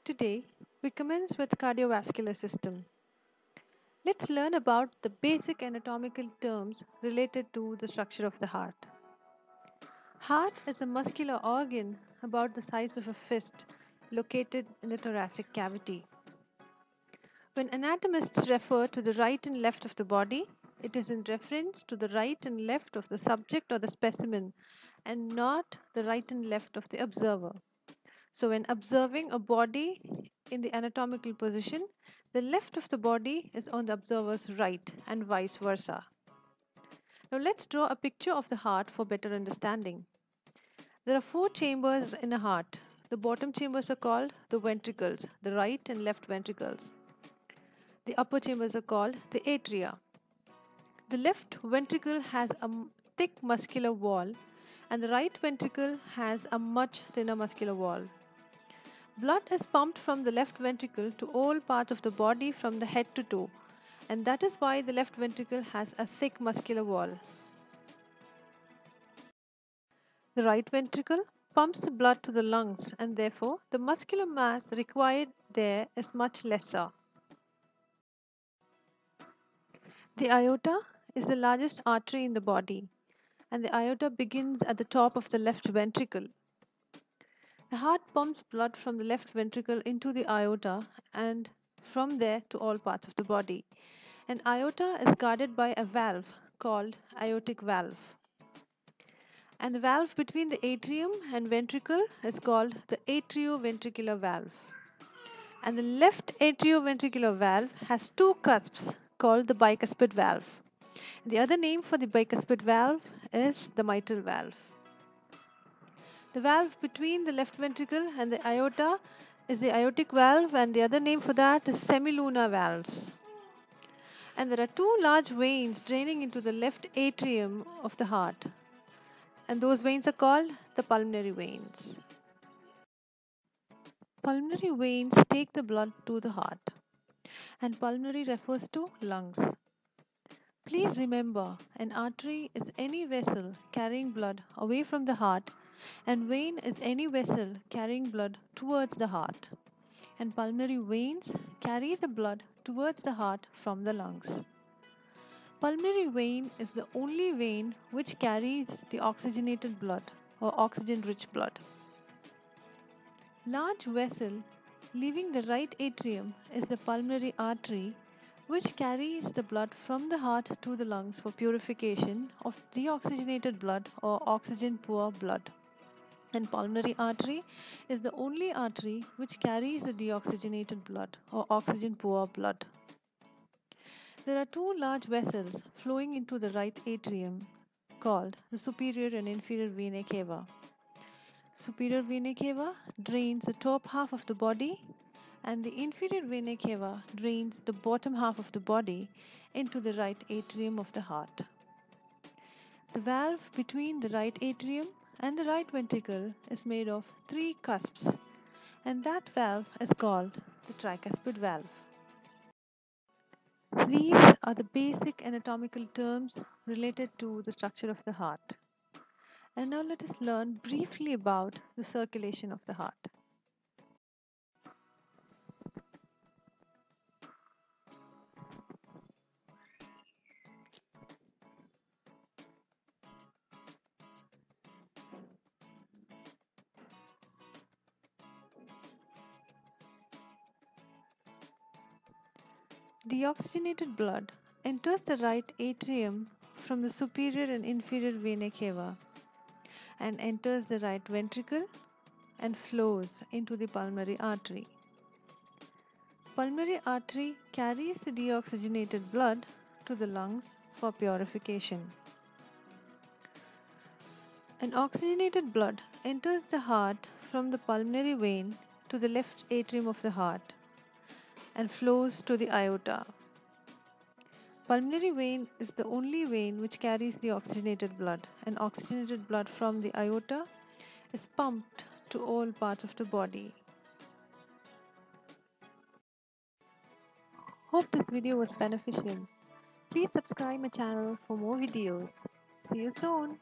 Today, we commence with cardiovascular system. Let's learn about the basic anatomical terms related to the structure of the heart. Heart is a muscular organ about the size of a fist located in the thoracic cavity. When anatomists refer to the right and left of the body, it is in reference to the right and left of the subject or the specimen and not the right and left of the observer. So, when observing a body in the anatomical position, the left of the body is on the observer's right and vice versa. Now, let's draw a picture of the heart for better understanding. There are four chambers in a heart. The bottom chambers are called the ventricles, the right and left ventricles. The upper chambers are called the atria. The left ventricle has a thick muscular wall, and the right ventricle has a much thinner muscular wall. Blood is pumped from the left ventricle to all parts of the body from the head to toe, and that is why the left ventricle has a thick muscular wall. The right ventricle pumps the blood to the lungs, and therefore the muscular mass required there is much lesser. The aorta is the largest artery in the body, and the aorta begins at the top of the left ventricle. The heart pumps blood from the left ventricle into the aorta and from there to all parts of the body. An aorta is guarded by a valve called aortic valve. And the valve between the atrium and ventricle is called the atrioventricular valve. And the left atrioventricular valve has two cusps called the bicuspid valve. The other name for the bicuspid valve is the mitral valve. The valve between the left ventricle and the aorta is the aortic valve, and the other name for that is semilunar valves. And there are two large veins draining into the left atrium of the heart, and those veins are called the pulmonary veins. Pulmonary veins take the blood to the heart, and pulmonary refers to lungs. Please remember, an artery is any vessel carrying blood away from the heart, and vein is any vessel carrying blood towards the heart. And pulmonary veins carry the blood towards the heart from the lungs. Pulmonary vein is the only vein which carries the oxygenated blood or oxygen-rich blood. Large vessel leaving the right atrium is the pulmonary artery, which carries the blood from the heart to the lungs for purification of deoxygenated blood or oxygen-poor blood. And pulmonary artery is the only artery which carries the deoxygenated blood or oxygen-poor blood. There are two large vessels flowing into the right atrium called the superior and inferior vena cava. Superior vena cava drains the top half of the body, and the inferior vena cava drains the bottom half of the body into the right atrium of the heart. The valve between the right atrium and the right ventricle is made of three cusps, and that valve is called the tricuspid valve. These are the basic anatomical terms related to the structure of the heart. And now let us learn briefly about the circulation of the heart. Deoxygenated blood enters the right atrium from the superior and inferior vena cava and enters the right ventricle and flows into the pulmonary artery. Pulmonary artery carries the deoxygenated blood to the lungs for purification. An oxygenated blood enters the heart from the pulmonary vein to the left atrium of the heart and flows to the aorta. Pulmonary vein is the only vein which carries the oxygenated blood, and oxygenated blood from the aorta is pumped to all parts of the body. Hope this video was beneficial. Please subscribe my channel for more videos. See you soon.